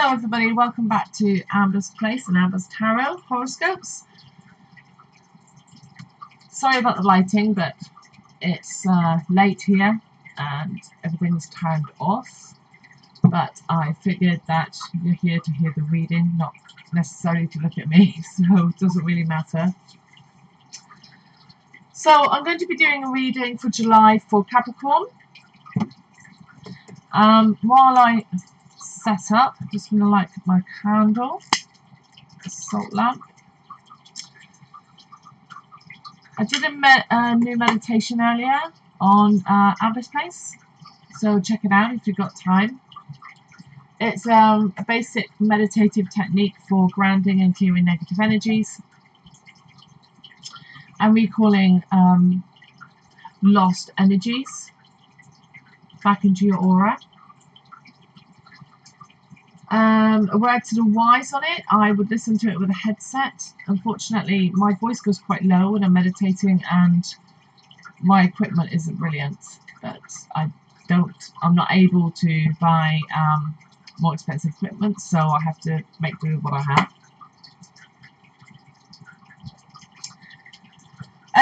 Hello everybody, welcome back to Amber's Place and Amber's Tarot Horoscopes. Sorry about the lighting, but it's late here and everything's turned off. But I figured that you're here to hear the reading, not necessarily to look at me, so it doesn't really matter. So I'm going to be doing a reading for July for Capricorn. While I set up, I'm just going to light my candle, a salt lamp. I did a new meditation earlier on Amber's Place, so check it out if you've got time. It's a basic meditative technique for grounding and clearing negative energies and recalling lost energies back into your aura. A word to the wise on it, I would listen to it with a headset. Unfortunately, my voice goes quite low when I'm meditating and my equipment isn't brilliant, but I'm not able to buy more expensive equipment, so I have to make do with what I have.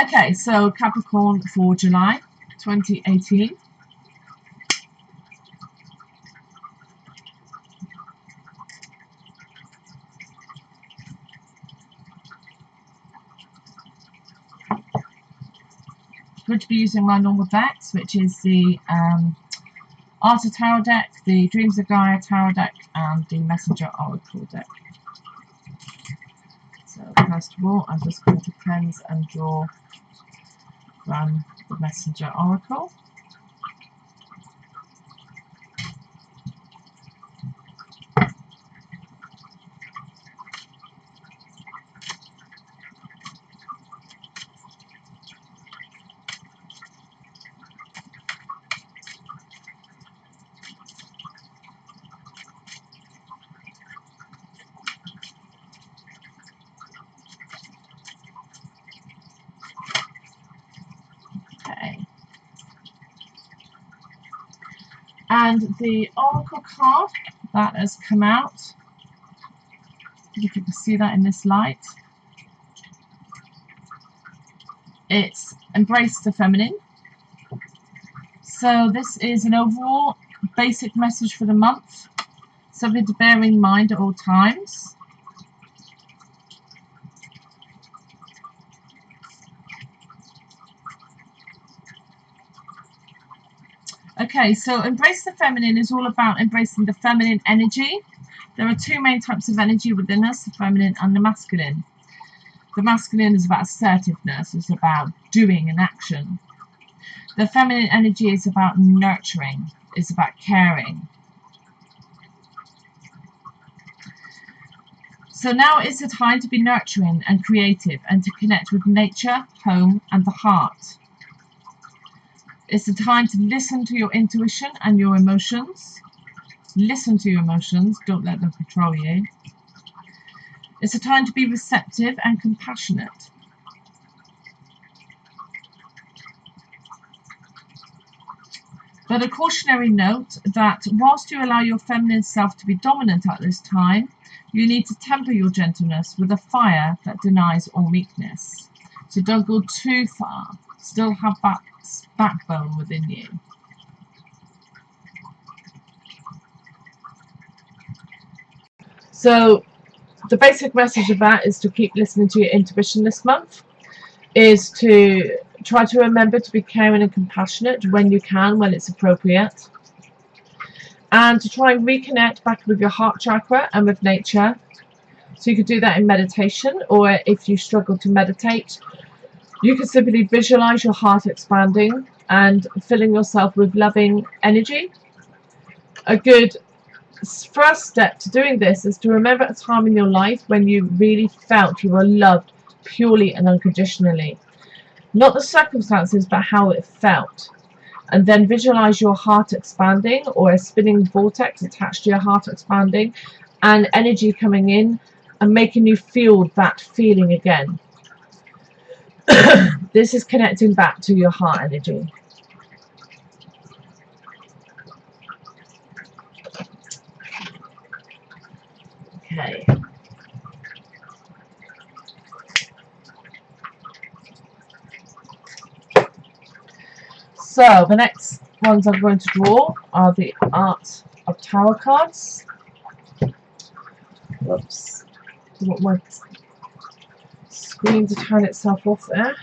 Okay, so Capricorn for July 2018. I'm going to be using my normal decks, which is the Art of Tarot deck, the Dreams of Gaia Tarot deck, and the Messenger Oracle deck. So first of all, I'm just going to cleanse and run the Messenger Oracle. And the Oracle card that has come out, if you can see that in this light, it's Embrace the Feminine. So this is an overall basic message for the month, something to bear in mind at all times. Okay, so Embrace the Feminine is all about embracing the feminine energy. There are two main types of energy within us, the feminine and the masculine. The masculine is about assertiveness, it's about doing and action. The feminine energy is about nurturing, it's about caring. So now is the time to be nurturing and creative and to connect with nature, home and the heart. It's the time to listen to your intuition and your emotions. Listen to your emotions, don't let them control you. It's a time to be receptive and compassionate. But a cautionary note that whilst you allow your feminine self to be dominant at this time, you need to temper your gentleness with a fire that denies all meekness. So don't go too far. Still have that backbone within you. So the basic message of that is to keep listening to your intuition this month, is to try to remember to be caring and compassionate when you can, when it's appropriate, and to try and reconnect back with your heart chakra and with nature. So you could do that in meditation, or if you struggle to meditate, you can simply visualize your heart expanding and filling yourself with loving energy. A good first step to doing this is to remember a time in your life when you really felt you were loved purely and unconditionally. Not the circumstances, but how it felt. And then visualize your heart expanding, or a spinning vortex attached to your heart expanding, and energy coming in and making you feel that feeling again. This is connecting back to your heart energy. Okay. So the next ones I'm going to draw are the Art of Tarot cards. Whoops. I want my screen to turn itself off there.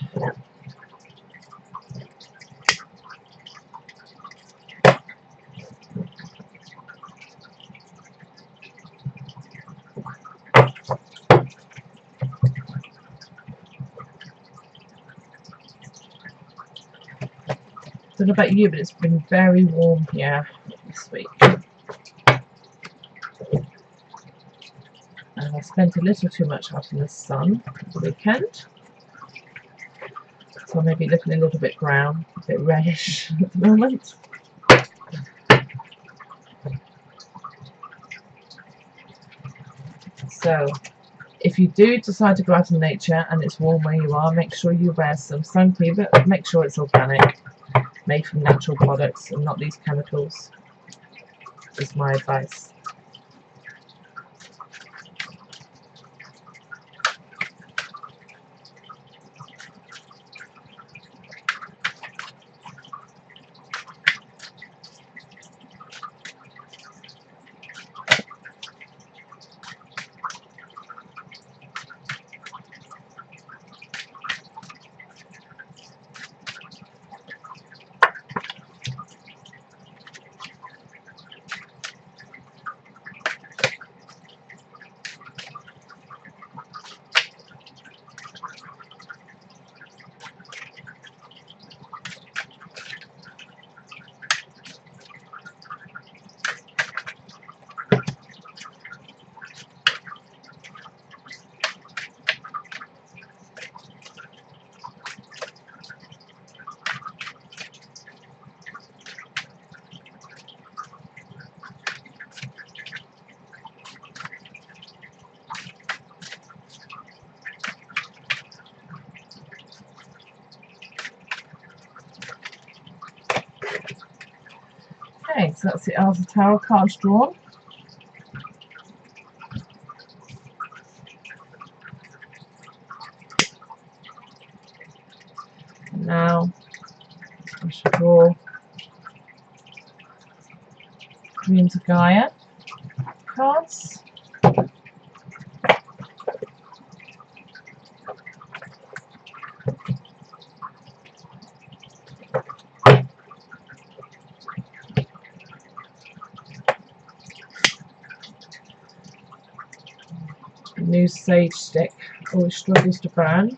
I don't know about you, but it's been very warm here this week. And I spent a little too much out in the sun the weekend. So I may be looking a little bit brown, a bit reddish at the moment. So if you do decide to go out in nature and it's warm where you are, make sure you wear some sun cream, but make sure it's organic, made from natural products and not these chemicals, is my advice. Okay, so that's the Art of Tarot cards drawn. And now I shall draw Dreams of Gaia cards. New sage stick always struggles to burn.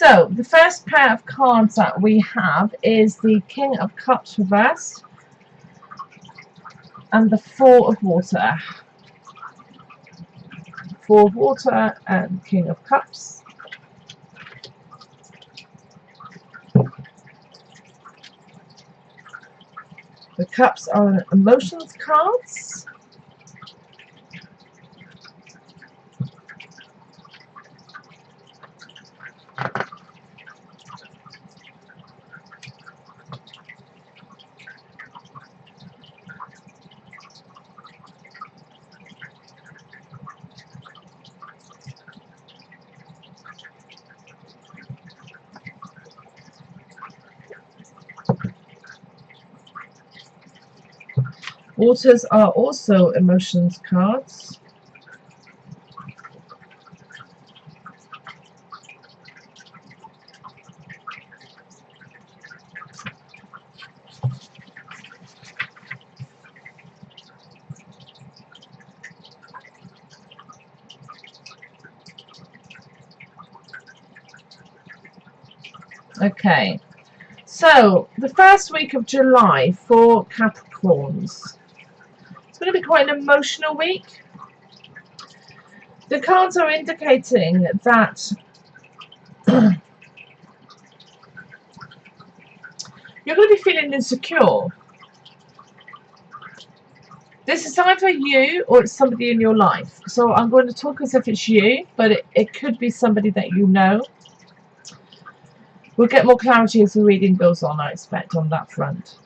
So the first pair of cards that we have is the King of Cups reversed and the Four of Water. Four of Water and King of Cups. The Cups are emotions cards. Waters are also emotions cards. Okay, so the first week of July for Capricorns. It's going to be quite an emotional week. The cards are indicating that you're going to be feeling insecure. This is either you or it's somebody in your life. So I'm going to talk as if it's you, but it could be somebody that you know. We'll get more clarity as the reading goes on, I expect, on that front.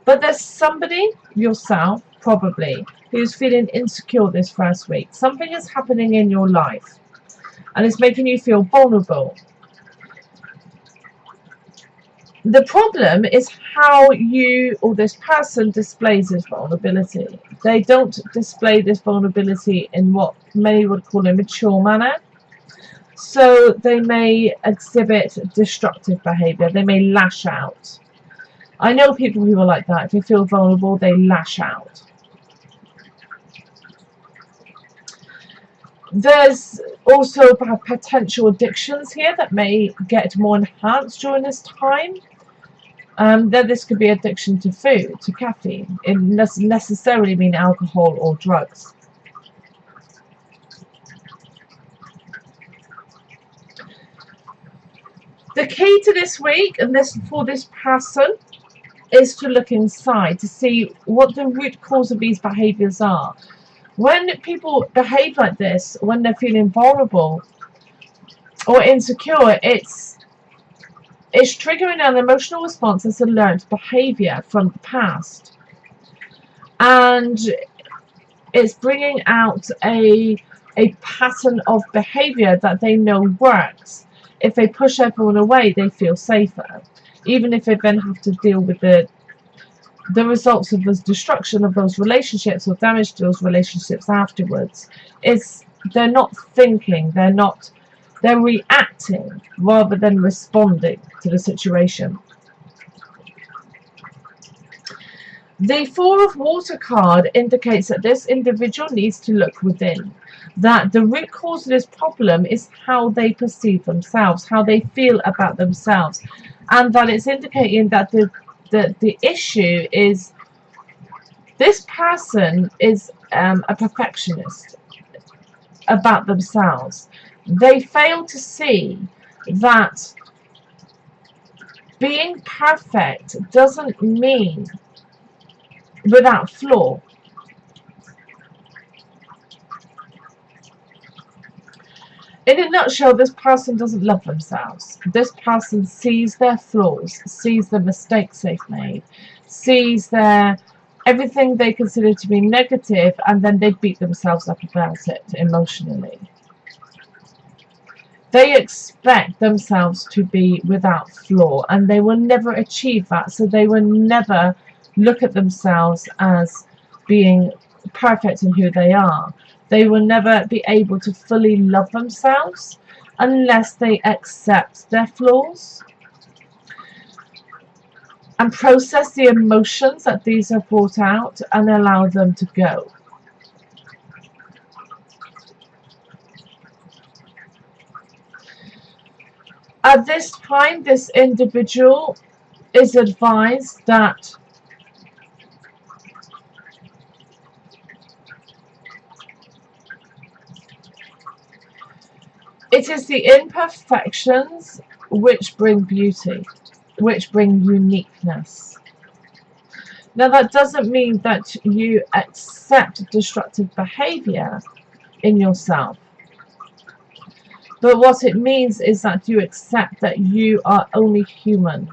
But there's somebody, yourself, probably, who's feeling insecure this first week. Something is happening in your life, and it's making you feel vulnerable. The problem is how you or this person displays this vulnerability. They don't display this vulnerability in what many would call a mature manner. So they may exhibit destructive behavior. They may lash out. I know people who are like that. If they feel vulnerable, they lash out. There's also potential addictions here that may get more enhanced during this time. Then this could be addiction to food, to caffeine. It doesn't necessarily mean alcohol or drugs. The key to this week, and this for this person, is to look inside to see what the root cause of these behaviors are. When people behave like this, when they're feeling vulnerable or insecure, it's triggering an emotional response as a learned behavior from the past, and it's bringing out a pattern of behavior that they know works. If they push everyone away, they feel safer, even if they then have to deal with the results of the destruction of those relationships or damage to those relationships afterwards. They're not thinking, they're reacting rather than responding to the situation. The Four of Water card indicates that this individual needs to look within, that the root cause of this problem is how they perceive themselves, how they feel about themselves, and that it's indicating that the issue is this person is a perfectionist about themselves. They fail to see that being perfect doesn't mean without flaw. In a nutshell, this person doesn't love themselves. This person sees their flaws, sees the mistakes they've made, sees everything they consider to be negative, and then they beat themselves up about it emotionally. They expect themselves to be without flaw, and they will never achieve that, so they will never look at themselves as being perfect in who they are. They will never be able to fully love themselves unless they accept their flaws and process the emotions that these have brought out and allow them to go. At this time, this individual is advised that it is the imperfections which bring beauty, which bring uniqueness. Now, that doesn't mean that you accept destructive behavior in yourself. But what it means is that you accept that you are only human.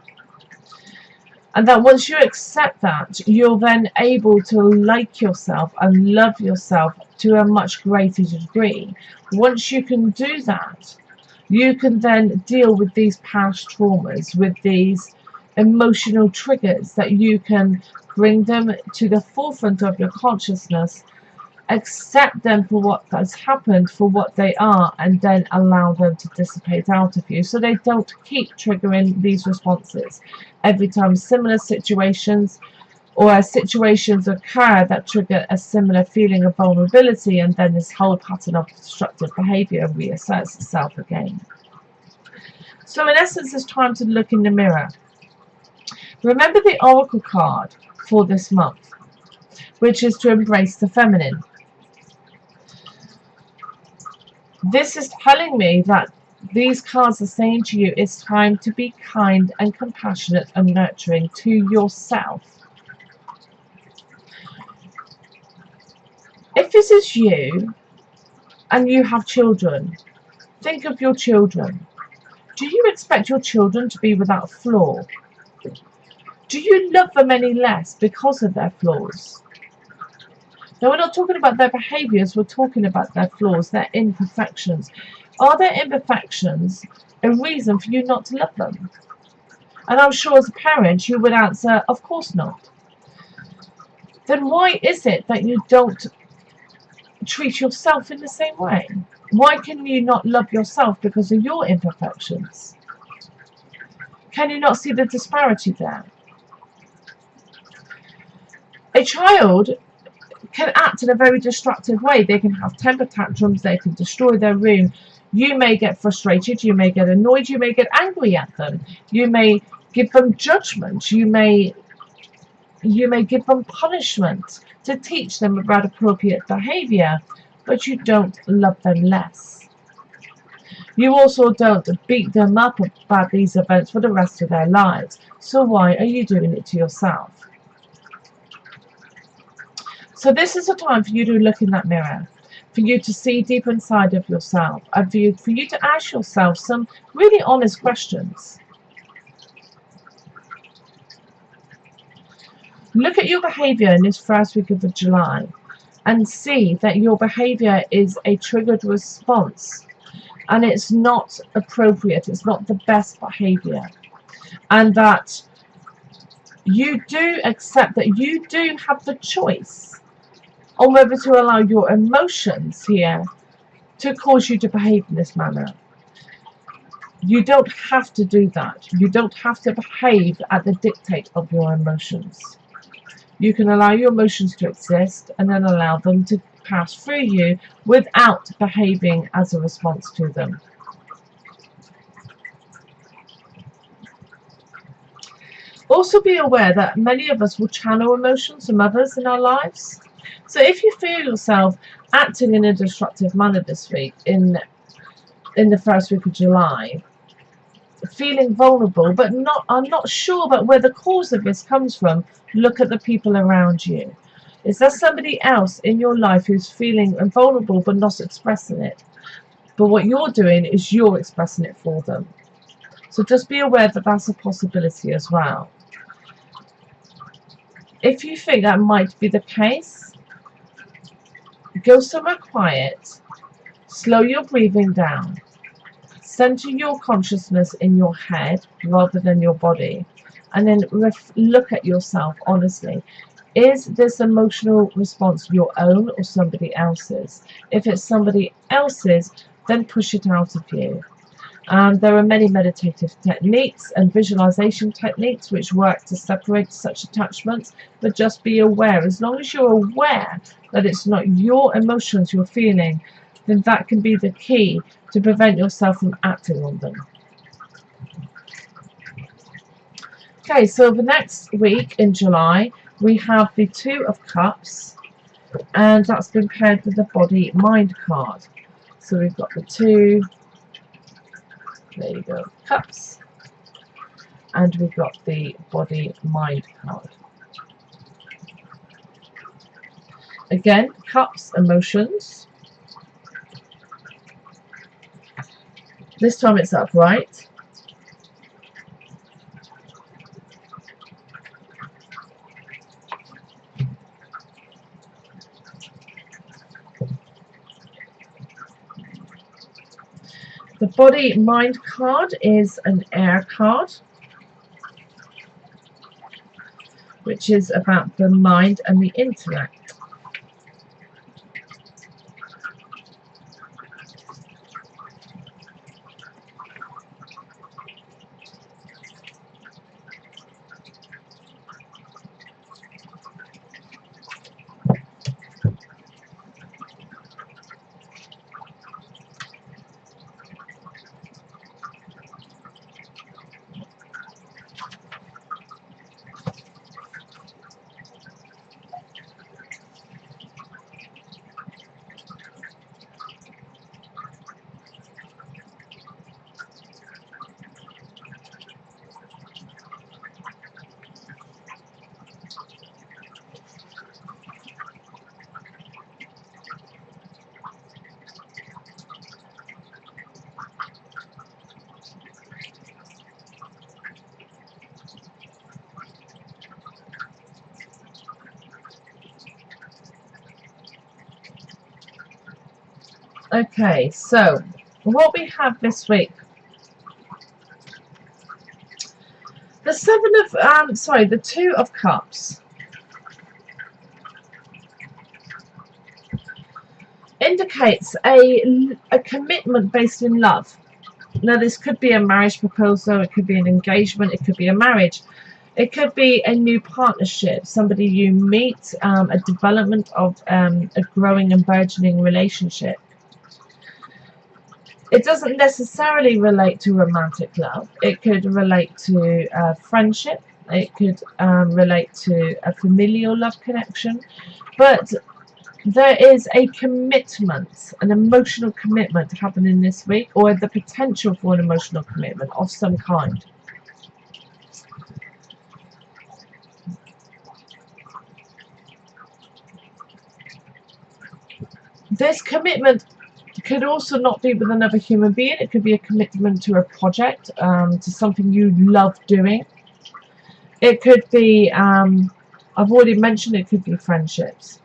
And that once you accept that, you're then able to like yourself and love yourself to a much greater degree. Once you can do that, you can then deal with these past traumas, with these emotional triggers, that you can bring them to the forefront of your consciousness, accept them for what has happened, for what they are, and then allow them to dissipate out of you, so they don't keep triggering these responses. Every time similar situations or situations occur that trigger a similar feeling of vulnerability, and then this whole pattern of destructive behavior reasserts itself again. So in essence, it's time to look in the mirror. Remember the oracle card for this month, which is to embrace the feminine. This is telling me that these cards are saying to you, it's time to be kind and compassionate and nurturing to yourself. If this is you and you have children, think of your children. Do you expect your children to be without flaw? Do you love them any less because of their flaws? Now, we're not talking about their behaviours, we're talking about their flaws, their imperfections. Are their imperfections a reason for you not to love them? And I'm sure as a parent you would answer, of course not. Then why is it that you don't treat yourself in the same way? Why can you not love yourself because of your imperfections? Can you not see the disparity there? A child can act in a very destructive way. They can have temper tantrums, they can destroy their room. You may get frustrated, you may get annoyed, you may get angry at them, you may give them judgment, you may give them punishment to teach them about appropriate behavior, but you don't love them less. You also don't beat them up about these events for the rest of their lives. So why are you doing it to yourself? So this is a time for you to look in that mirror, for you to see deep inside of yourself, and for you to ask yourself some really honest questions. Look at your behavior in this first week of July and see that your behavior is a triggered response, and it's not appropriate, it's not the best behavior, and that you do accept that you do have the choice on whether to allow your emotions here to cause you to behave in this manner. You don't have to do that. You don't have to behave at the dictate of your emotions. You can allow your emotions to exist and then allow them to pass through you without behaving as a response to them. Also be aware that many of us will channel emotions from others in our lives. So if you feel yourself acting in a destructive manner this week, in the first week of July, feeling vulnerable, but I'm not sure about where the cause of this comes from, look at the people around you. Is there somebody else in your life who's feeling vulnerable but not expressing it? But what you're doing is you're expressing it for them. So just be aware that that's a possibility as well. If you think that might be the case, go somewhere quiet, slow your breathing down, center your consciousness in your head rather than your body, and then look at yourself honestly. Is this emotional response your own or somebody else's? If it's somebody else's, then push it out of you. There are many meditative techniques and visualization techniques which work to separate such attachments, but just be aware. As long as you're aware that it's not your emotions you're feeling, then that can be the key to prevent yourself from acting on them. Okay, so the next week in July, we have the Two of Cups, and that's been paired with the Body Mind card. So we've got the two, there you go, cups, and we've got the Body Mind card. Again, cups, emotions. This time it's upright. The Body Mind card is an air card, which is about the mind and the intellect. Okay, so what we have this week, the Two of Cups indicates a commitment based in love. Now, this could be a marriage proposal, it could be an engagement, it could be a marriage, it could be a new partnership, somebody you meet, a development of a growing and burgeoning relationship. It doesn't necessarily relate to romantic love. It could relate to friendship. It could relate to a familial love connection. But there is a commitment, an emotional commitment happening this week, or the potential for an emotional commitment of some kind. This commitment could also not be with another human being. It could be a commitment to a project, to something you love doing. It could be, I've already mentioned, it could be friendships.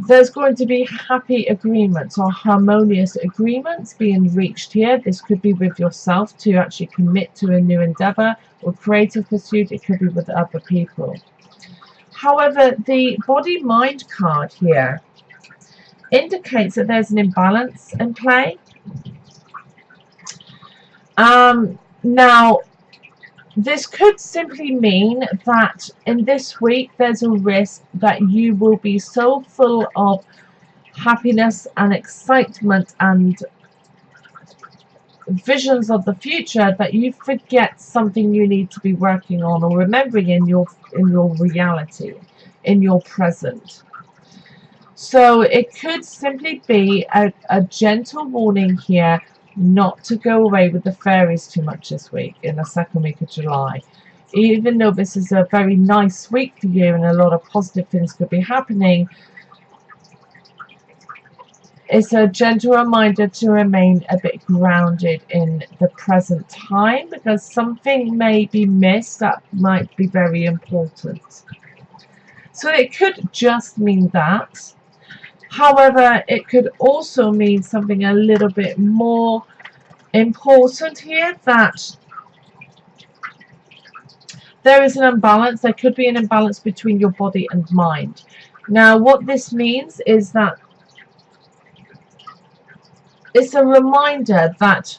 There's going to be happy agreements or harmonious agreements being reached here. This could be with yourself to actually commit to a new endeavor or creative pursuit. It could be with other people. However, the Body Mind card here indicates that there's an imbalance in play. Now, this could simply mean that in this week there's a risk that you will be so full of happiness and excitement and visions of the future that you forget something you need to be working on or remembering in your reality, in your present. So it could simply be a gentle warning here not to go away with the fairies too much this week, in the second week of July. Even though this is a very nice week for you and a lot of positive things could be happening, it's a gentle reminder to remain a bit grounded in the present time, because something may be missed that might be very important. So it could just mean that. However, it could also mean something a little bit more important here, that there is an imbalance. There could be an imbalance between your body and mind. Now, what this means is that it's a reminder that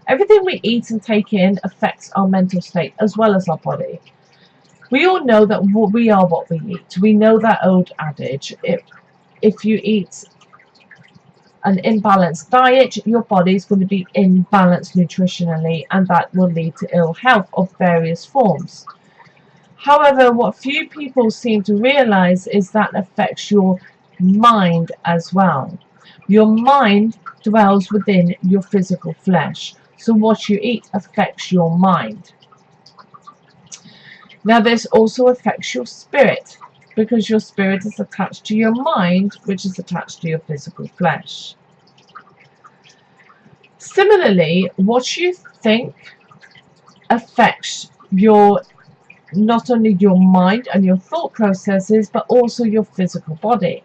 everything we eat and take in affects our mental state as well as our body. We all know that we are what we eat. We know that old adage. If you eat an imbalanced diet, your body is going to be imbalanced nutritionally, and that will lead to ill health of various forms. However, what few people seem to realize is that affects your mind as well. Your mind dwells within your physical flesh, so what you eat affects your mind. Now this also affects your spirit, because your spirit is attached to your mind, which is attached to your physical flesh. Similarly, what you think affects not only your mind and your thought processes, but also your physical body.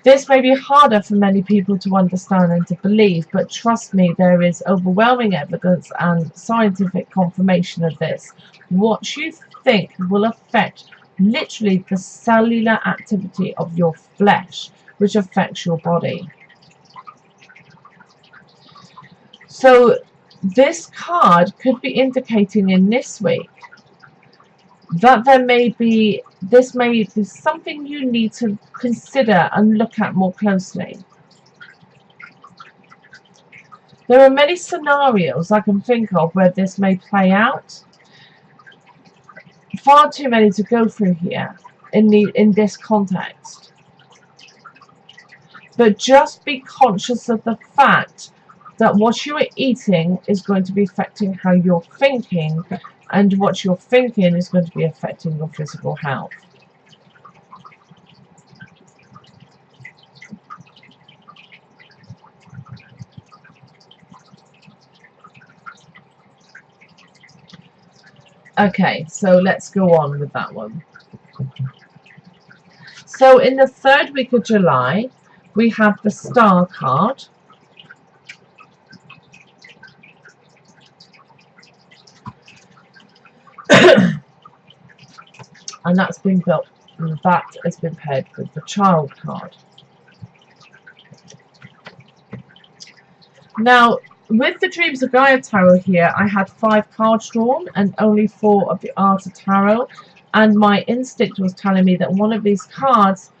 This may be harder for many people to understand and to believe, but trust me, there is overwhelming evidence and scientific confirmation of this. What you think will affect literally the cellular activity of your flesh, which affects your body. So this card could be indicating in this week that this may be something you need to consider and look at more closely. There are many scenarios I can think of where this may play out. Far too many to go through here in this context. But just be conscious of the fact that what you are eating is going to be affecting how you're thinking, and what you're thinking is going to be affecting your physical health. Okay, so let's go on with that one. So in the third week of July, we have the Star card. And that has been paired with the Child card. Now, with the Dreams of Gaia Tarot here, I had 5 cards drawn and only 4 of the Art of Tarot, and my instinct was telling me that one of these cards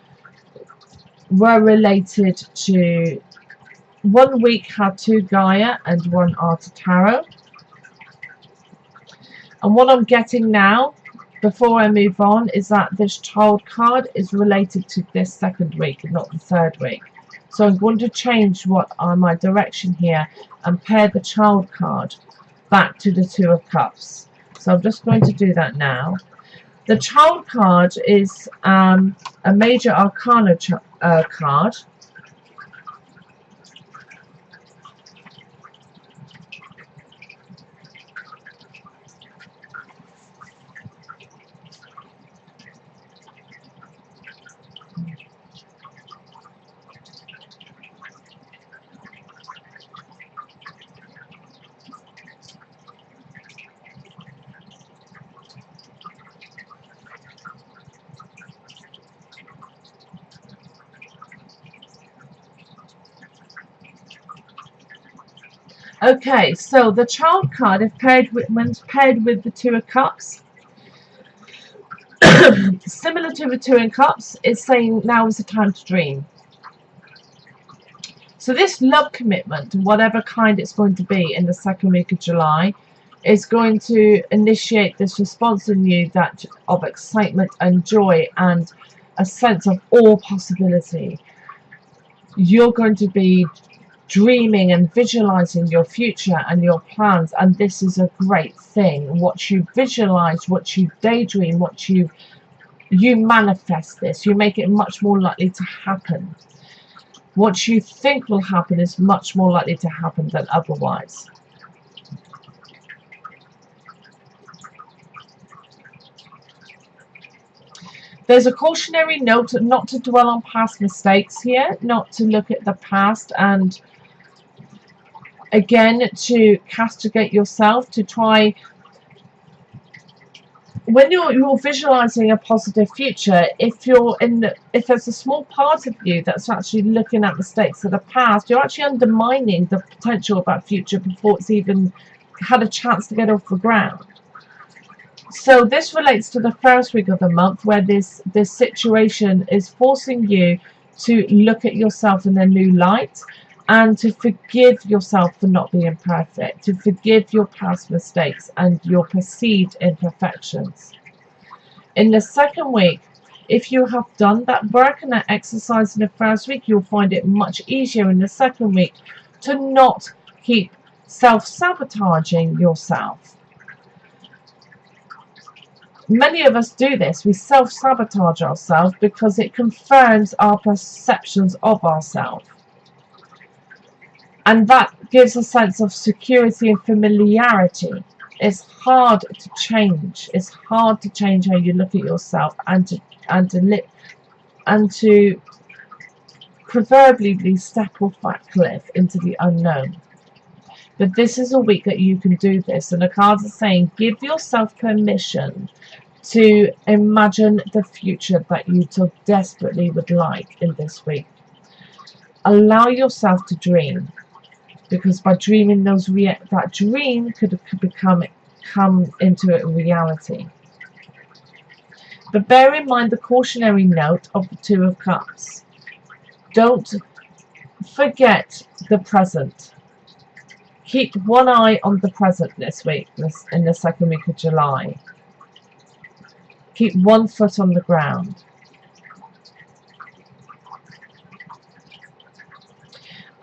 were related to, one week had 2 Gaia and 1 Art of Tarot. And what I'm getting now, before I move on, is that this Child card is related to this second week and not the third week. So I'm going to change my direction here and pair the Child card back to the Two of Cups. So I'm just going to do that now. The Child card is a Major Arcana card. Okay, so the Child card, when paired with the Two of Cups, similar to the Two of Cups, it's saying now is the time to dream. So this love commitment, whatever kind it's going to be in the second week of July, is going to initiate this response in you of excitement and joy and a sense of all possibility. You're going to be dreaming and visualizing your future and your plans, and this is a great thing. What you visualize, what you daydream, what you manifest this, you make it much more likely to happen. What you think will happen is much more likely to happen than otherwise. There's a cautionary note not to dwell on past mistakes here, not to look at the past and again to castigate yourself, to try, when you're visualizing a positive future, if there's a small part of you that's actually looking at mistakes of the past, you're actually undermining the potential of that future before it's even had a chance to get off the ground. So this relates to the first week of the month, where this situation is forcing you to look at yourself in a new light and to forgive yourself for not being perfect, to forgive your past mistakes and your perceived imperfections. In the second week, if you have done that work and that exercise in the first week, you'll find it much easier in the second week to not keep self-sabotaging yourself. Many of us do this. We self-sabotage ourselves because it confirms our perceptions of ourselves. And that gives a sense of security and familiarity. It's hard to change. It's hard to change how you look at yourself and to proverbially step off that cliff into the unknown. But this is a week that you can do this, and the cards are saying give yourself permission to imagine the future that you so desperately would like in this week. Allow yourself to dream, because by dreaming that dream could come into a reality. But bear in mind the cautionary note of the Two of Cups. Don't forget the present. Keep one eye on the present this week, in the second week of July. Keep 1 foot on the ground.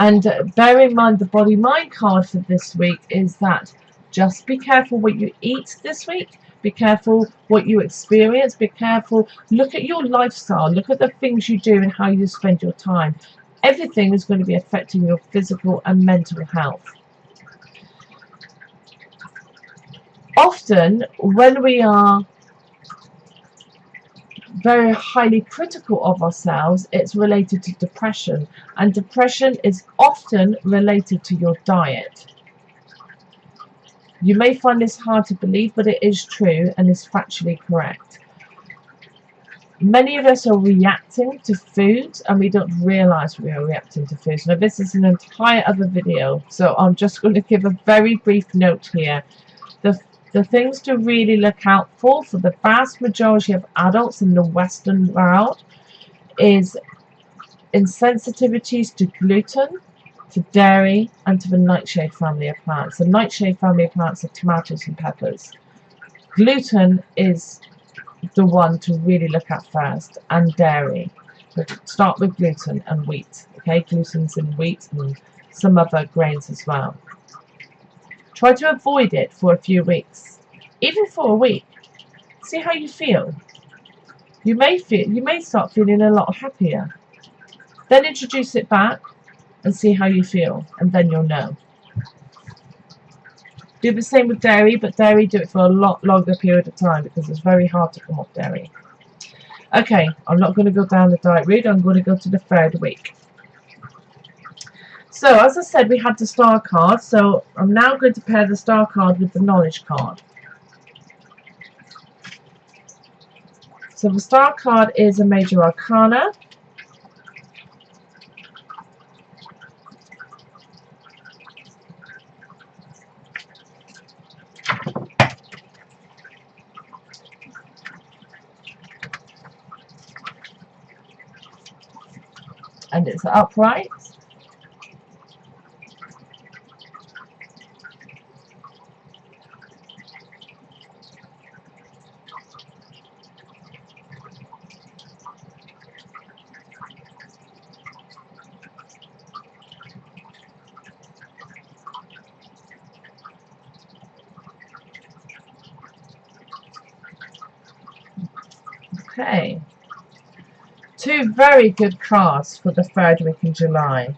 And bear in mind the body-mind card for this week is that just be careful what you eat this week. Be careful what you experience. Be careful. Look at your lifestyle. Look at the things you do and how you spend your time. Everything is going to be affecting your physical and mental health. Often, when we are very highly critical of ourselves, it's related to depression, and depression is often related to your diet. You may find this hard to believe, but it is true and is factually correct. Many of us are reacting to foods and we don't realize we are reacting to foods. Now this is an entire other video, so I'm just going to give a very brief note here. The things to really look out for the vast majority of adults in the Western world is insensitivities to gluten, to dairy, and to the nightshade family of plants. The nightshade family of plants are tomatoes and peppers. Gluten is the one to really look at first, and dairy. But start with gluten and wheat. Okay, gluten's in wheat and some other grains as well. Try to avoid it for a few weeks, even for a week. See how you feel. You may start feeling a lot happier. Then introduce it back and see how you feel, and then you'll know. Do the same with dairy, but dairy, do it for a lot longer period of time because it's very hard to come off dairy. Okay, I'm not going to go down the diet route. I'm going to go to the third week. So, as I said, we had the star card. So, I'm now going to pair the star card with the knowledge card. So, the star card is a major arcana. And it's upright. Okay. Two very good cards for the third week in July.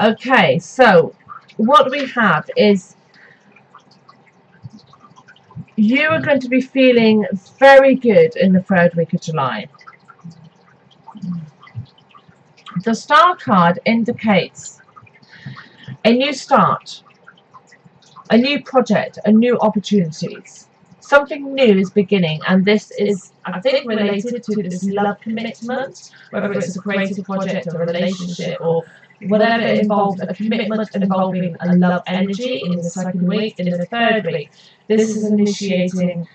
Okay, so what we have is you are going to be feeling very good in the third week of July. The star card indicates a new start, a new project, a new opportunities. Something new is beginning, and this is, I think, related to this love commitment, whether it's a creative project, a relationship, or whatever involved a commitment involving a love energy in the second week. In the third week, this is initiating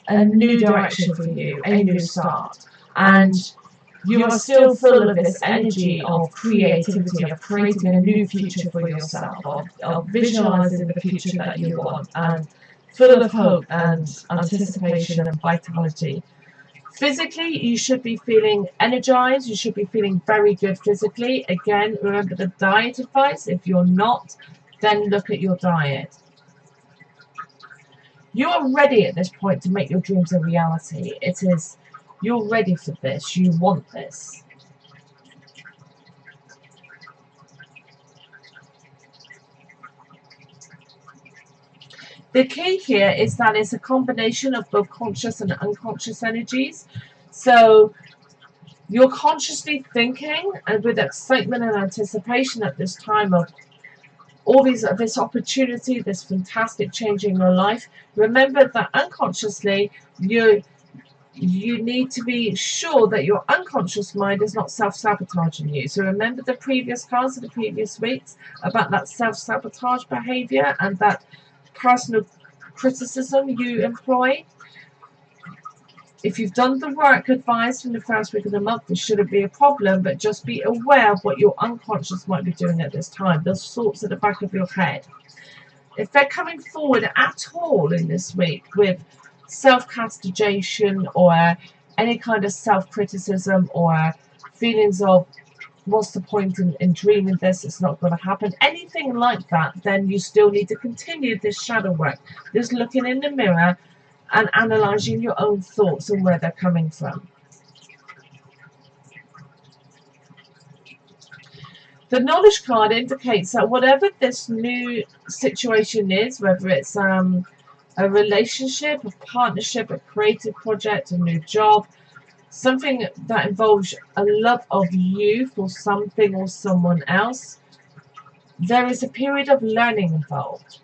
a new direction for you, a new start. And you are still full of this energy of creativity, of creating a new future for yourself, of visualizing the future that you want, and full of hope and anticipation and vitality. Physically, you should be feeling energized. You should be feeling very good physically. Again, remember the diet advice. If you're not, then look at your diet. You are ready at this point to make your dreams a reality. It is, you're ready for this. You want this. The key here is that it's a combination of both conscious and unconscious energies. So you're consciously thinking and with excitement and anticipation at this time of all this opportunity, this fantastic change in your life. Remember that unconsciously you need to be sure that your unconscious mind is not self-sabotaging you. So remember the previous cards of the previous weeks about that self-sabotage behavior and that personal criticism you employ. If you've done the work advised in the first week of the month, this shouldn't be a problem, but just be aware of what your unconscious might be doing at this time. Those thoughts at the back of your head. If they're coming forward at all in this week with self-castigation or any kind of self-criticism or feelings of what's the point in dreaming this, it's not going to happen, anything like that, then you still need to continue this shadow work, this looking in the mirror and analysing your own thoughts and where they're coming from. The knowledge card indicates that whatever this new situation is, whether it's a relationship, a partnership, a creative project, a new job, something that involves a love of you for something or someone else, there is a period of learning involved.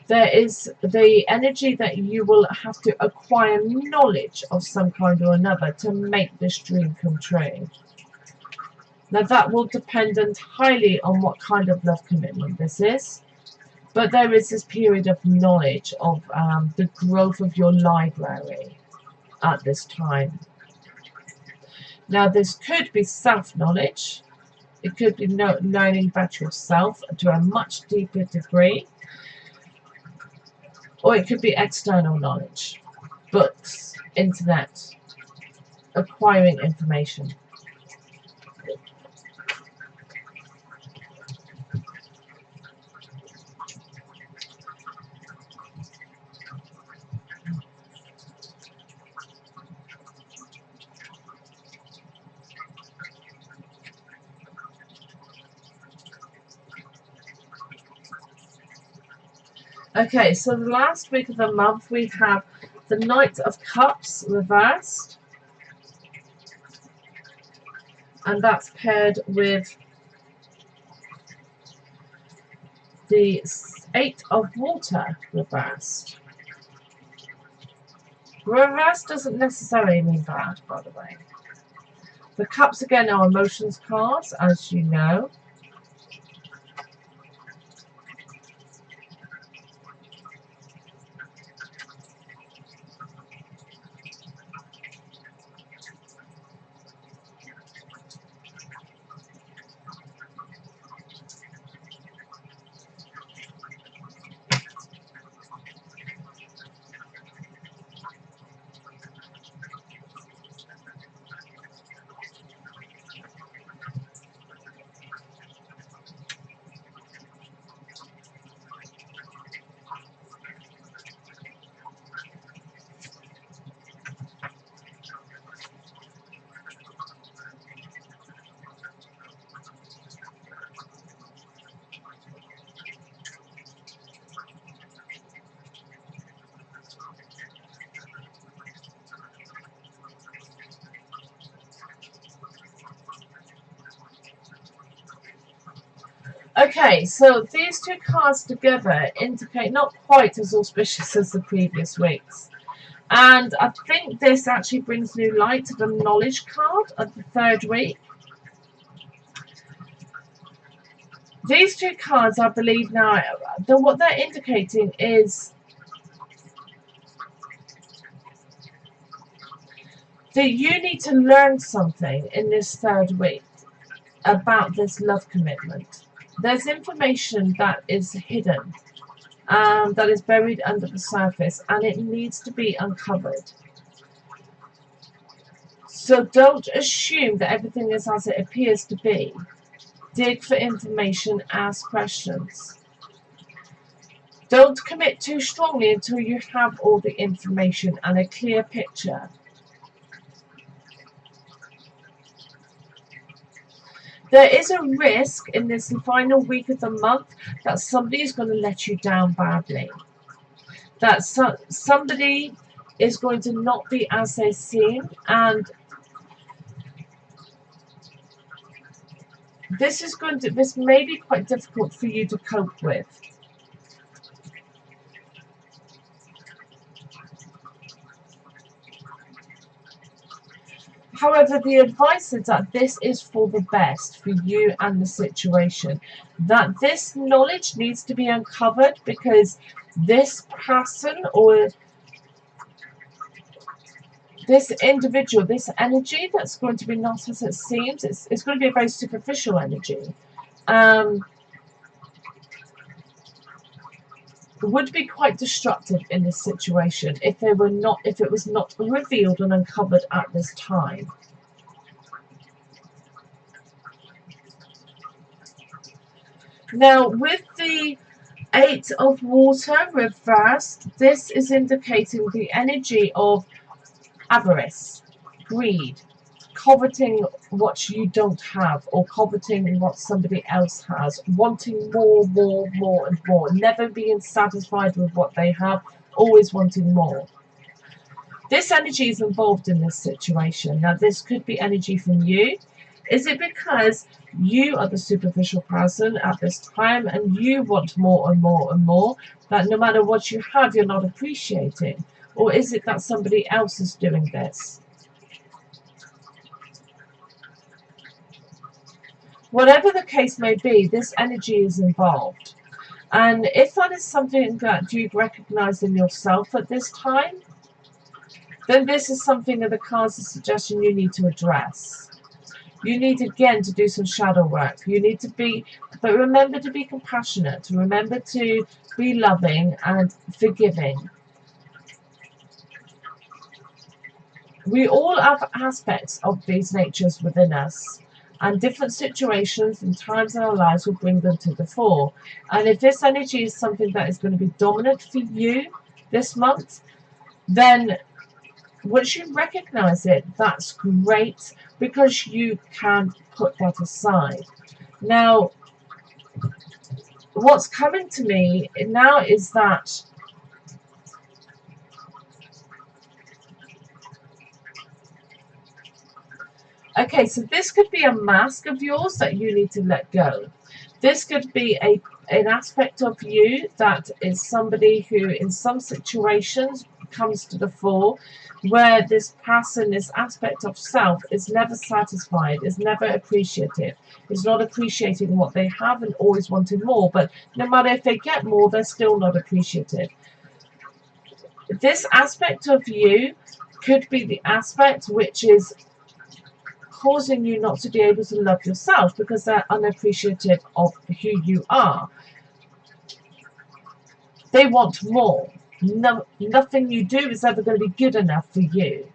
There is the energy that you will have to acquire knowledge of some kind or another to make this dream come true. Now that will depend entirely on what kind of love commitment this is, but there is this period of knowledge of the growth of your library at this time. Now this could be self-knowledge, it could be learning about yourself to a much deeper degree, or it could be external knowledge, books, internet, acquiring information. Okay, so the last week of the month we have the Knight of Cups reversed, and that's paired with the Eight of Water reversed. Reverse doesn't necessarily mean bad, by the way. The Cups again are emotions cards, as you know. Okay, so these two cards together indicate not quite as auspicious as the previous weeks. And I think this actually brings new light to the knowledge card of the third week. These two cards, I believe now, what they're indicating is that you need to learn something in this third week about this love commitment. There's information that is hidden, that is buried under the surface, and it needs to be uncovered. So don't assume that everything is as it appears to be. Dig for information, ask questions. Don't commit too strongly until you have all the information and a clear picture. There is a risk in this final week of the month that somebody is going to let you down badly. That somebody is going to not be as they seem, and this may be quite difficult for you to cope with. However, the advice is that this is for the best for you and the situation. That this knowledge needs to be uncovered because this person or this individual, this energy that's going to be not as it seems, it's going to be a very superficial energy. Would be quite destructive in this situation if it was not revealed and uncovered at this time. Now, with the Eight of Water reversed, this is indicating the energy of avarice, greed, coveting what you don't have, or coveting what somebody else has, wanting more, more, more and more, never being satisfied with what they have, always wanting more. This energy is involved in this situation. Now, this could be energy from you. Is it because you are the superficial person at this time and you want more and more and more, that no matter what you have, you're not appreciating? Or is it that somebody else is doing this? Whatever the case may be, this energy is involved. And if that is something that you recognize in yourself at this time, then this is something that the cards are suggesting you need to address. You need, again, to do some shadow work. You need to be, but remember to be compassionate. Remember to be loving and forgiving. We all have aspects of these natures within us, and different situations and times in our lives will bring them to the fore. And if this energy is something that is going to be dominant for you this month, then once you recognize it, that's great, because you can put that aside. Now, what's coming to me now is that okay, so this could be a mask of yours that you need to let go. This could be an aspect of you that is somebody who in some situations comes to the fore, where this person, this aspect of self, is never satisfied, is never appreciative, is not appreciating what they have and always wanting more. But no matter if they get more, they're still not appreciative. This aspect of you could be the aspect which is causing you not to be able to love yourself, because they're unappreciative of who you are. They want more. Nothing you do is ever going to be good enough for you.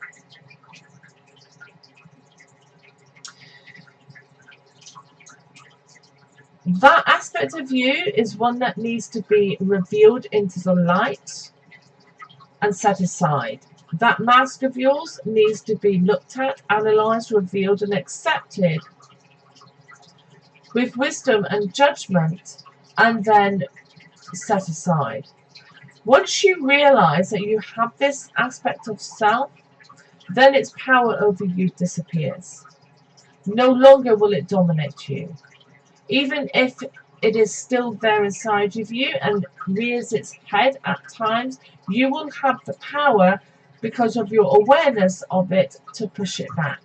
That aspect of you is one that needs to be revealed into the light and set aside. That mask of yours needs to be looked at, analysed, revealed and accepted with wisdom and judgment, and then set aside. Once you realise that you have this aspect of self, then its power over you disappears. No longer will it dominate you. Even if it is still there inside of you and rears its head at times, you will have the power, because of your awareness of it, to push it back.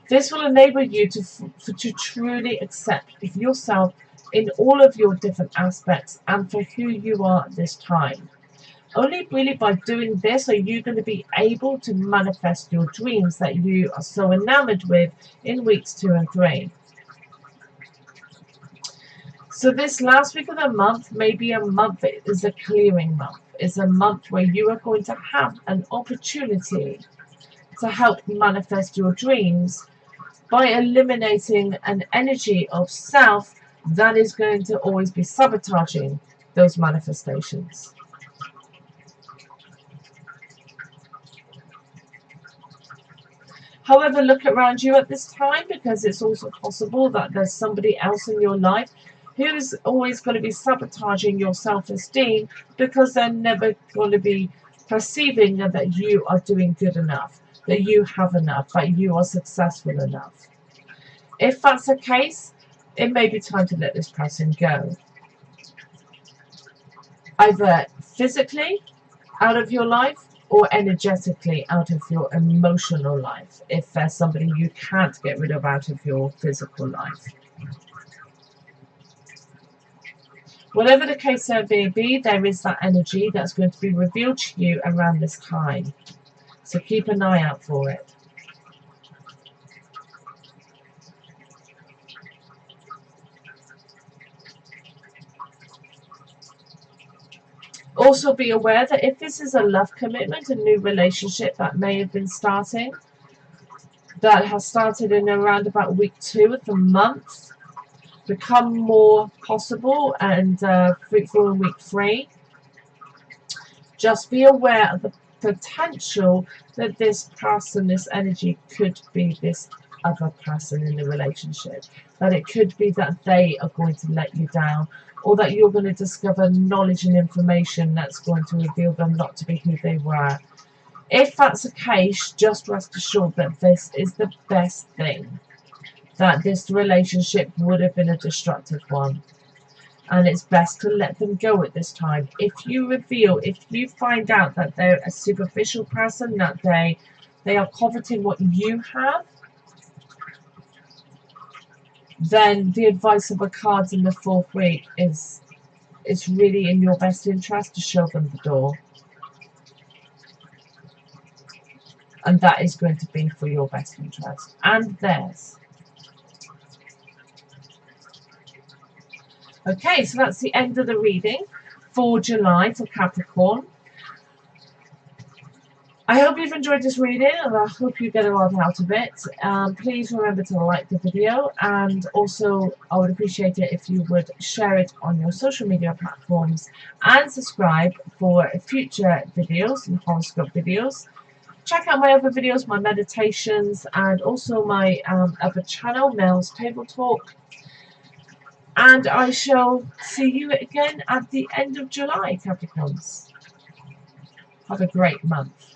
This will enable you to truly accept yourself in all of your different aspects and for who you are at this time. Only really by doing this are you going to be able to manifest your dreams that you are so enamored with in weeks 2 and 3. So this last week of the month may be a month that is a clearing month. It's a month where you are going to have an opportunity to help manifest your dreams by eliminating an energy of self that is going to always be sabotaging those manifestations. However, look around you at this time, because it's also possible that there's somebody else in your life who's always going to be sabotaging your self-esteem because they're never going to be perceiving that you are doing good enough, that you have enough, that you are successful enough. If that's the case, it may be time to let this person go. Either physically out of your life or energetically out of your emotional life, if there's somebody you can't get rid of out of your physical life. Whatever the case may be, there is that energy that's going to be revealed to you around this time. So keep an eye out for it. Also be aware that if this is a love commitment, a new relationship that may have been starting, that has started in around about week 2 of the month, become more possible and fruitful in week 3, just be aware of the potential that this person, this energy, could be this other person in the relationship. That it could be that they are going to let you down, or that you're going to discover knowledge and information that's going to reveal them not to be who they were. If that's the case, just rest assured that this is the best thing. That this relationship would have been a destructive one. And it's best to let them go at this time. If you find out that they're a superficial person, that they are coveting what you have, then the advice of the cards in the 4th week is it's really in your best interest to show them the door. And that is going to be for your best interest and theirs. Okay, so that's the end of the reading for July for Capricorn. I hope you've enjoyed this reading, and I hope you get a lot out of it. Please remember to like the video, and also I would appreciate it if you would share it on your social media platforms and subscribe for future videos and horoscope videos. Check out my other videos, my meditations, and also my other channel, Mel's Table Talk. And I shall see you again at the end of July, Capricorns. Have a great month.